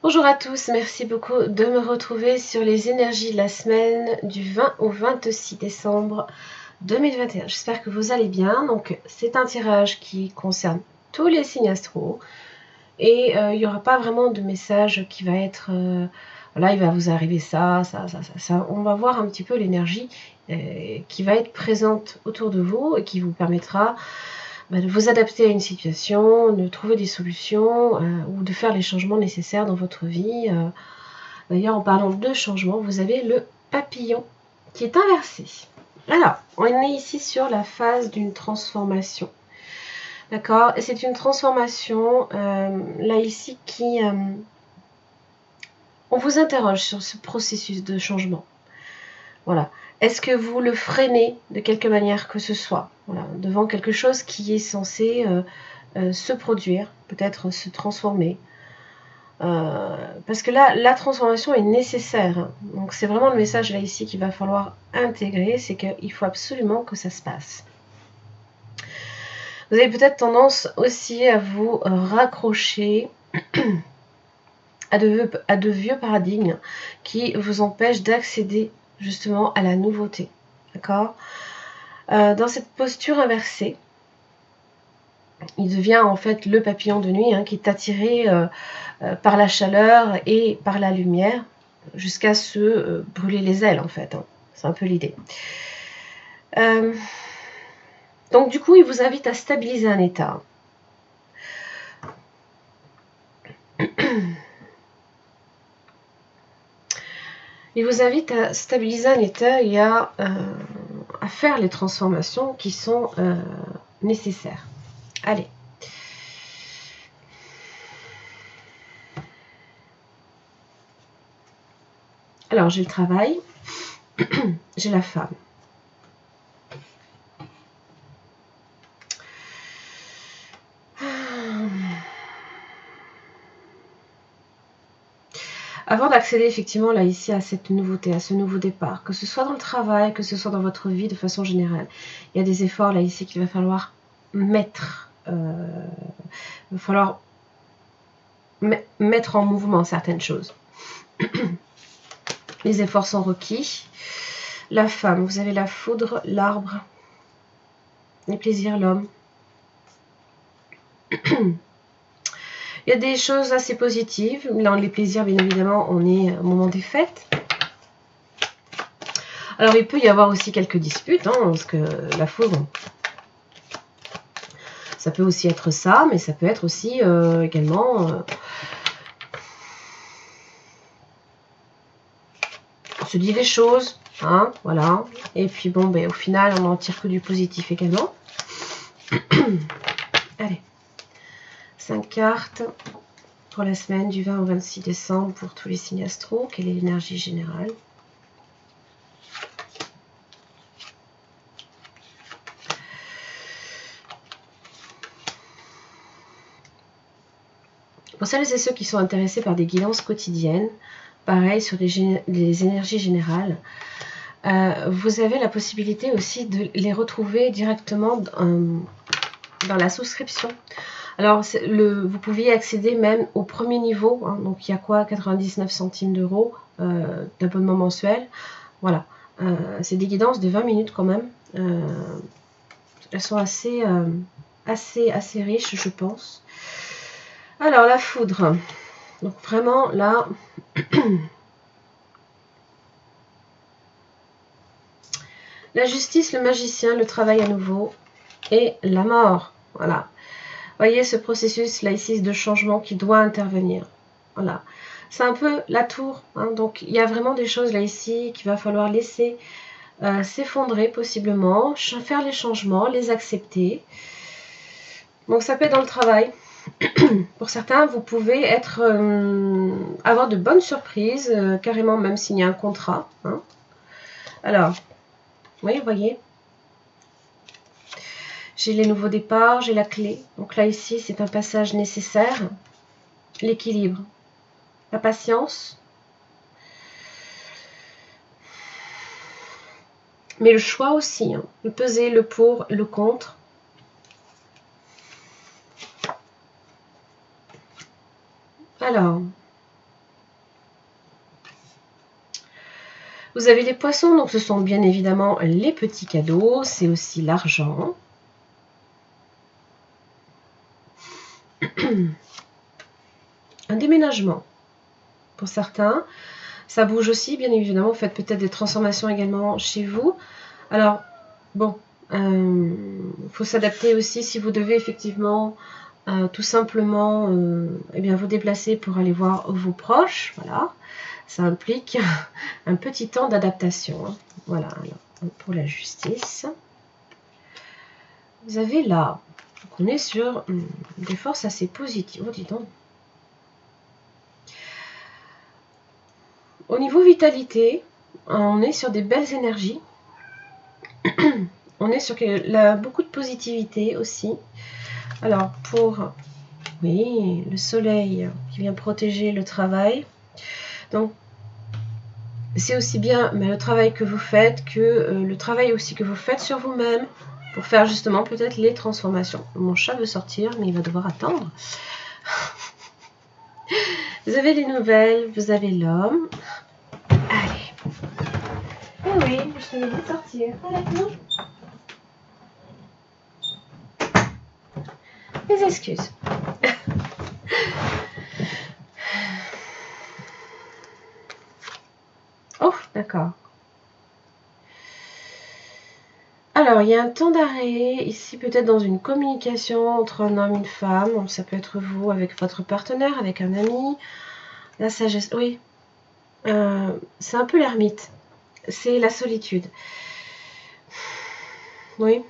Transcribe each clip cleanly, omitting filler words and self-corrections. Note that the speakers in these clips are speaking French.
Bonjour à tous, merci beaucoup de me retrouver sur les énergies de la semaine du 20 au 26 décembre 2021. J'espère que vous allez bien. Donc, c'est un tirage qui concerne tous les signes astro et il n'y aura pas vraiment de message qui va être voilà, il va vous arriver ça. On va voir un petit peu l'énergie qui va être présente autour de vous et qui vous permettra de vous adapter à une situation, de trouver des solutions ou de faire les changements nécessaires dans votre vie. D'ailleurs, en parlant de changement, vous avez le papillon qui est inversé. Alors, on est ici sur la phase d'une transformation. D'accord. Et c'est une transformation, là ici, qui... on vous interroge sur ce processus de changement. Voilà. Est-ce que vous le freinez de quelque manière que ce soit, voilà, devant quelque chose qui est censé se produire, peut-être se transformer. Parce que là, la transformation est nécessaire. Donc c'est vraiment le message là ici qu'il va falloir intégrer, c'est qu'il faut absolument que ça se passe. Vous avez peut-être tendance aussi à vous raccrocher à de vieux paradigmes qui vous empêchent d'accéder justement à la nouveauté. D'accord ? Dans cette posture inversée, il devient en fait le papillon de nuit qui est attiré par la chaleur et par la lumière jusqu'à se brûler les ailes en fait. C'est un peu l'idée. Donc du coup, il vous invite à stabiliser un état. Il vous invite à stabiliser un état et à faire les transformations qui sont nécessaires. Allez. Alors, j'ai le travail, j'ai la femme. Avant d'accéder effectivement là ici à cette nouveauté, à ce nouveau départ, que ce soit dans le travail, que ce soit dans votre vie de façon générale, il y a des efforts là ici qu'il va falloir mettre. Il va falloir mettre en mouvement certaines choses. Les efforts sont requis. La femme, vous avez la foudre, l'arbre, les plaisirs, l'homme. Il y a des choses assez positives. Dans les plaisirs, bien évidemment, on est au moment des fêtes. Alors, il peut y avoir aussi quelques disputes, parce que la foudre, ça peut aussi être ça, mais ça peut être aussi également... on se dit des choses, voilà. Et puis bon, au final, on n'en tire que du positif également. Allez. 5 cartes pour la semaine du 20 au 26 décembre pour tous les signes astro. Quelle est l'énergie générale ? Pour celles et ceux qui sont intéressés par des guidances quotidiennes, pareil sur les énergies générales, vous avez la possibilité aussi de les retrouver directement dans la souscription. Alors, vous pouviez accéder même au premier niveau, donc il y a quoi, 99 centimes d'euros d'abonnement mensuel. Voilà, c'est des guidances de 20 minutes quand même. Elles sont assez riches, je pense. Alors, la foudre. Donc vraiment, là... la justice, le magicien, le travail à nouveau et la mort. Voilà. Voyez ce processus là ici de changement qui doit intervenir. Voilà. C'est un peu la tour. Donc il y a vraiment des choses là ici qu'il va falloir laisser s'effondrer possiblement, faire les changements, les accepter. Donc ça peut être dans le travail. Pour certains, vous pouvez avoir de bonnes surprises, carrément même signer un contrat. Alors, oui, vous voyez. J'ai les nouveaux départs, j'ai la clé. Donc là, ici, c'est un passage nécessaire. L'équilibre. La patience. Mais le choix aussi. Le peser, le pour, le contre. Alors, Vous avez les poissons, donc ce sont bien évidemment les petits cadeaux, c'est aussi l'argent. Un déménagement pour certains. Ça bouge aussi, bien évidemment. Vous faites peut-être des transformations également chez vous. Alors, bon, faut s'adapter aussi si vous devez effectivement tout simplement eh bien, vous déplacer pour aller voir vos proches. Voilà, ça implique un petit temps d'adaptation. Hein. Voilà, alors, pour la justice. Vous avez là, donc on est sur des forces assez positives. Oh, dis donc. Au niveau vitalité, on est sur des belles énergies. On est sur beaucoup de positivité aussi. Alors, pour oui, le soleil qui vient protéger le travail. Donc, c'est aussi bien le travail que vous faites que le travail aussi que vous faites sur vous-même pour faire justement peut-être les transformations. Mon chat veut sortir, mais il va devoir attendre. Vous avez les nouvelles, vous avez l'homme. Allez. Eh oui, je te l'ai dit de sortir. Allez, mes excuses. Oh, d'accord. Alors, il y a un temps d'arrêt, ici peut-être dans une communication entre un homme et une femme. Ça peut être vous avec votre partenaire, avec un ami. La sagesse, oui. C'est un peu l'ermite. C'est la solitude. Oui.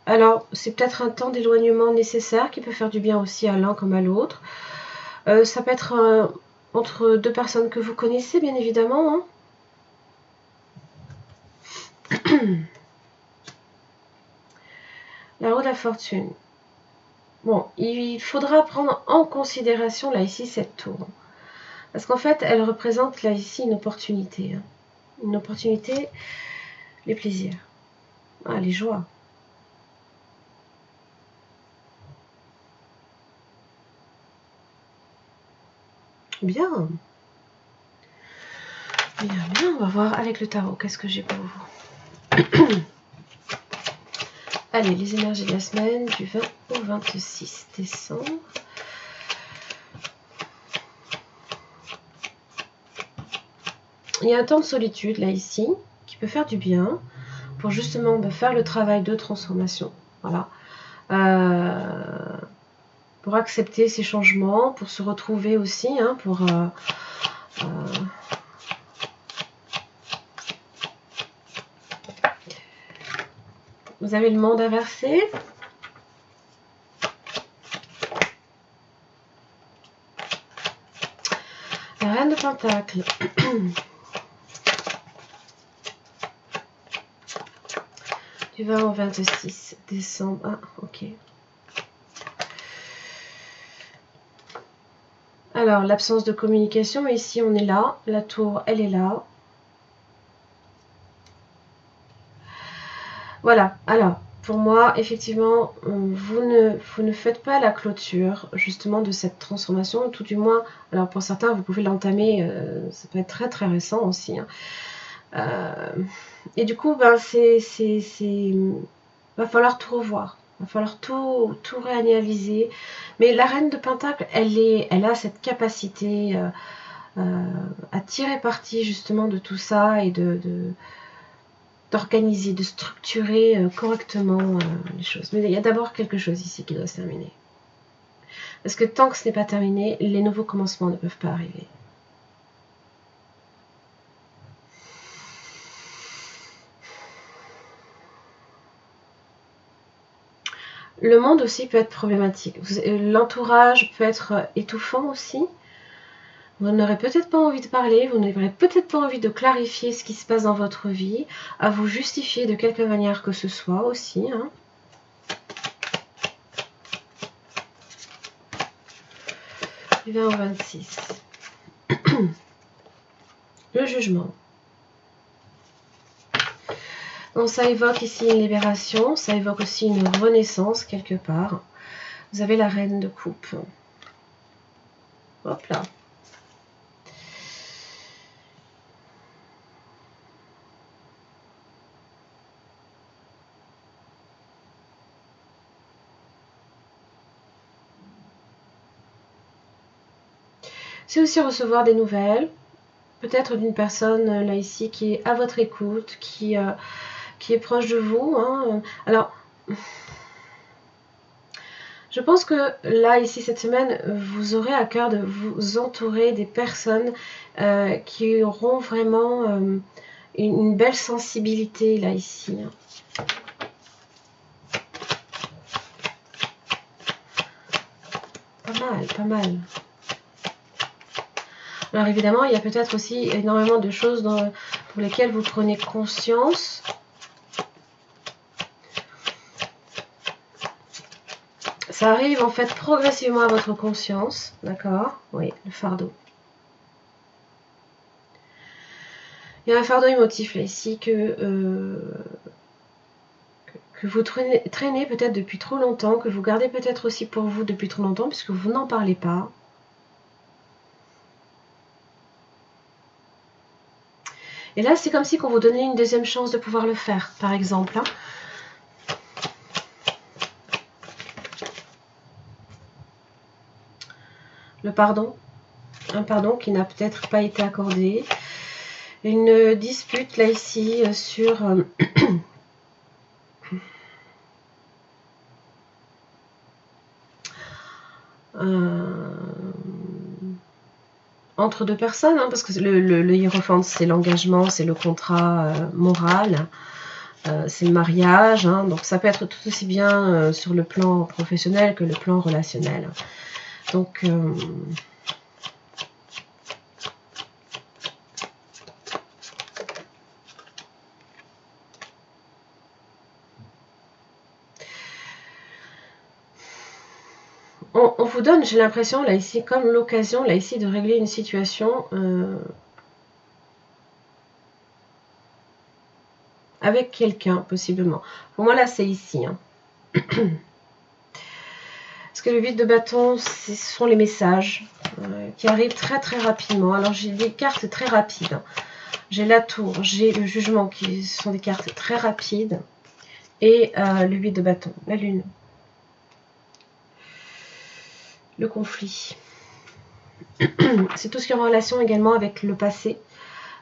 Alors, c'est peut-être un temps d'éloignement nécessaire qui peut faire du bien aussi à l'un comme à l'autre. Ça peut être entre deux personnes que vous connaissez, bien évidemment. Hein. La roue de la fortune. Bon, il faudra prendre en considération, là, ici, cette tour. Parce qu'en fait, elle représente, là, ici, une opportunité. Hein. Une opportunité, les plaisirs. Ah, les joies. Bien. Bien, bien. On va voir avec le tarot. Qu'est-ce que j'ai pour vous? Allez, les énergies de la semaine, du 20 au 26 décembre. Il y a un temps de solitude, là, ici, qui peut faire du bien, pour justement faire le travail de transformation. Voilà. Pour accepter ces changements, pour se retrouver aussi, hein, pour... Vous avez le monde inversé. La reine de Pentacle. Du 20 au 26 décembre. Ah, ok. Alors, l'absence de communication, ici on est là. La tour, elle est là. Voilà, alors, pour moi, effectivement, vous ne faites pas la clôture, justement, de cette transformation, tout du moins, alors pour certains, vous pouvez l'entamer, ça peut être très très récent aussi, hein. Et du coup, ben, va falloir tout revoir, va falloir tout réanalyser, mais la reine de Pentacle, elle a cette capacité à tirer parti, justement, de tout ça, et d'organiser, de structurer correctement les choses. Mais il y a d'abord quelque chose ici qui doit se terminer. Parce que tant que ce n'est pas terminé, les nouveaux commencements ne peuvent pas arriver. Le monde aussi peut être problématique. L'entourage peut être étouffant aussi. Vous n'aurez peut-être pas envie de parler, vous n'aurez peut-être pas envie de clarifier ce qui se passe dans votre vie, à vous justifier de quelque manière que ce soit aussi. Hein. Du 20 au 26. Le jugement. Donc ça évoque ici une libération, ça évoque aussi une renaissance quelque part. Vous avez la reine de coupe. Hop là. C'est aussi recevoir des nouvelles, peut-être d'une personne là ici qui est à votre écoute, qui est proche de vous. Hein. Alors, je pense que là, ici, cette semaine, vous aurez à cœur de vous entourer des personnes qui auront vraiment une belle sensibilité, là, ici. Pas mal, pas mal. Alors évidemment, il y a peut-être aussi énormément de choses pour lesquelles vous prenez conscience. Ça arrive en fait progressivement à votre conscience, d'accord? Oui, le fardeau. Il y a un fardeau émotif là ici que vous traînez peut-être depuis trop longtemps, que vous gardez peut-être aussi pour vous depuis trop longtemps, puisque vous n'en parlez pas. Et là, c'est comme si on vous donnait une deuxième chance de pouvoir le faire, par exemple. Hein. Le pardon, un pardon qui n'a peut-être pas été accordé. Une dispute là ici sur entre deux personnes, hein, parce que le hiérophante c'est l'engagement, c'est le contrat moral, c'est le mariage, hein, donc ça peut être tout aussi bien sur le plan professionnel que le plan relationnel. Donc on vous donne, j'ai l'impression, là ici, comme l'occasion, là ici, de régler une situation avec quelqu'un, possiblement. Pour moi, là, c'est ici. Hein. Parce que le 8 de bâton, ce sont les messages qui arrivent très très rapidement. Alors, j'ai des cartes très rapides. Hein. J'ai la tour, j'ai le jugement, qui sont des cartes très rapides. Et le 8 de bâton, la lune. Le conflit. C'est tout ce qui est en relation également avec le passé.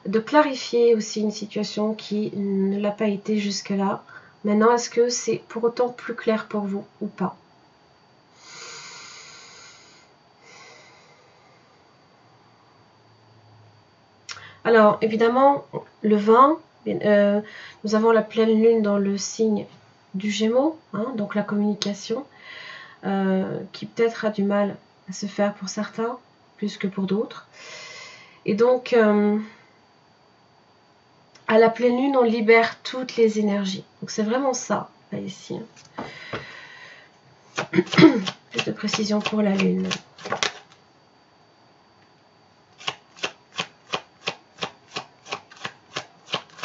De clarifier aussi une situation qui ne l'a pas été jusque-là. Maintenant, est-ce que c'est pour autant plus clair pour vous ou pas? Alors, évidemment, le 20, nous avons la pleine lune dans le signe du Gémeaux, hein, donc la communication, qui peut-être a du mal à se faire pour certains, plus que pour d'autres. Et donc, à la pleine lune, on libère toutes les énergies. Donc c'est vraiment ça, là, ici. Plus de précision pour la lune.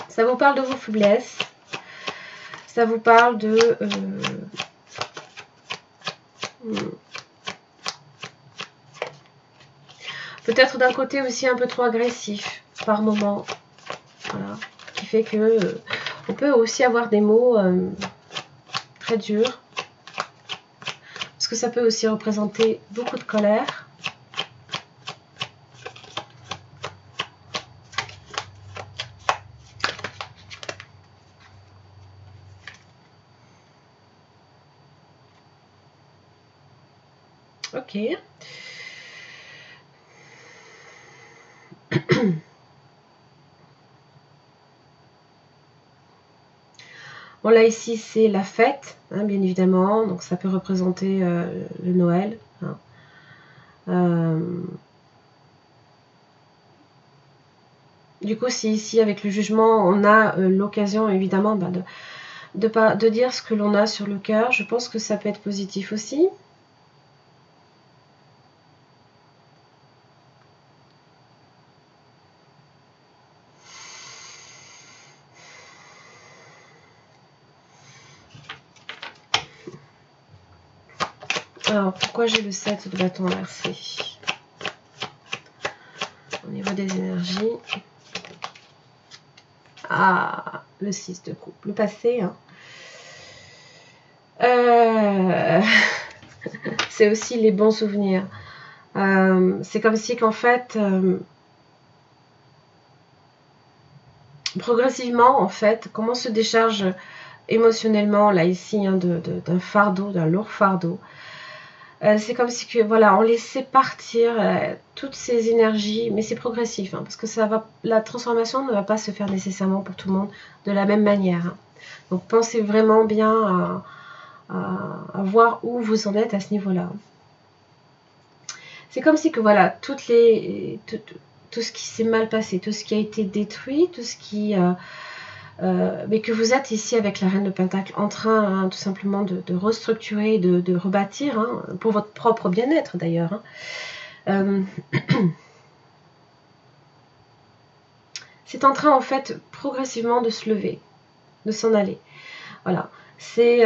Ça vous parle de vos faiblesses. Ça vous parle de... peut-être d'un côté aussi un peu trop agressif, par moment. Voilà. Qui fait que... on peut aussi avoir des mots très durs. Parce que ça peut aussi représenter beaucoup de colère. Ok. Bon là ici c'est la fête, hein, bien évidemment, donc ça peut représenter le Noël. Hein. Du coup si ici avec le jugement on a l'occasion évidemment de dire ce que l'on a sur le cœur, je pense que ça peut être positif aussi. Alors, pourquoi j'ai le 7 de bâton inversé? Au niveau des énergies. Ah, le 6 de coupe. Le passé, hein. C'est aussi les bons souvenirs. C'est comme si qu'en fait, progressivement, en fait, comment on se décharge émotionnellement, là, ici, hein, d'un fardeau, d'un lourd fardeau. C'est comme si que, voilà, on laissait partir toutes ces énergies, mais c'est progressif, hein, parce que la transformation ne va pas se faire nécessairement pour tout le monde de la même manière. Hein. Donc pensez vraiment bien à voir où vous en êtes à ce niveau-là. C'est comme si que voilà, tout ce qui s'est mal passé, tout ce qui a été détruit, tout ce qui mais que vous êtes ici avec la Reine de Pentacle en train hein, tout simplement de restructurer, de rebâtir, hein, pour votre propre bien-être d'ailleurs. Hein. C'est en train en fait progressivement de se lever, de s'en aller. Voilà, c'est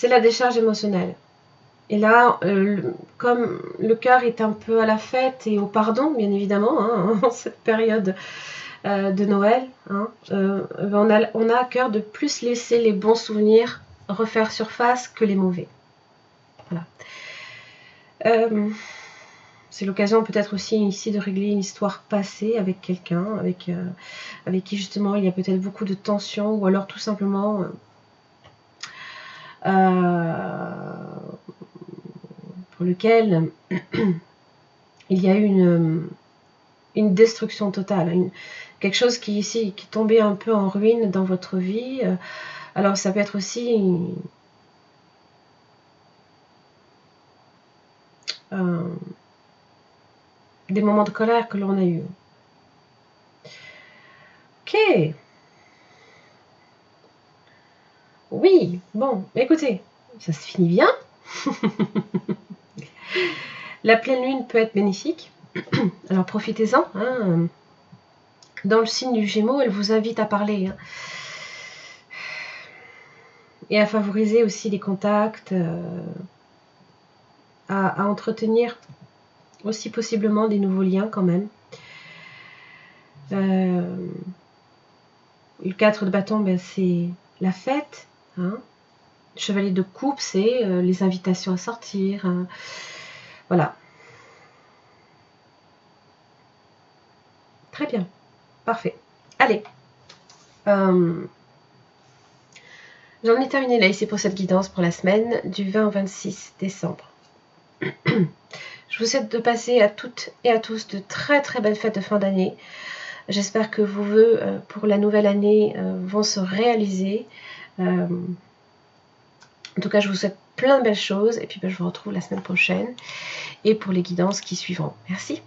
la décharge émotionnelle. Et là, comme le cœur est un peu à la fête et au pardon, bien évidemment, hein, en cette période de Noël, hein, on a à cœur de plus laisser les bons souvenirs refaire surface que les mauvais. Voilà. C'est l'occasion peut-être aussi ici de régler une histoire passée avec quelqu'un, avec qui justement il y a peut-être beaucoup de tension, ou alors tout simplement pour lequel il y a eu une destruction totale, quelque chose qui ici qui est tombé un peu en ruine dans votre vie. Alors ça peut être aussi des moments de colère que l'on a eu. Ok. Oui, bon, écoutez, ça se finit bien. La pleine lune peut être bénéfique. Alors profitez-en. Hein. Dans le signe du Gémeaux, elle vous invite à parler. Hein. Et à favoriser aussi les contacts, à entretenir aussi possiblement des nouveaux liens quand même. Le 4 de bâton, ben, c'est la fête. Hein. Chevalier de coupe, c'est les invitations à sortir. Voilà. Très bien. Parfait. Allez. J'en ai terminé là ici pour cette guidance pour la semaine du 20 au 26 décembre. Je vous souhaite de passer à toutes et à tous de très très belles fêtes de fin d'année. J'espère que vos vœux pour la nouvelle année vont se réaliser. En tout cas, je vous souhaite plein de belles choses et puis je vous retrouve la semaine prochaine et pour les guidances qui suivront. Merci.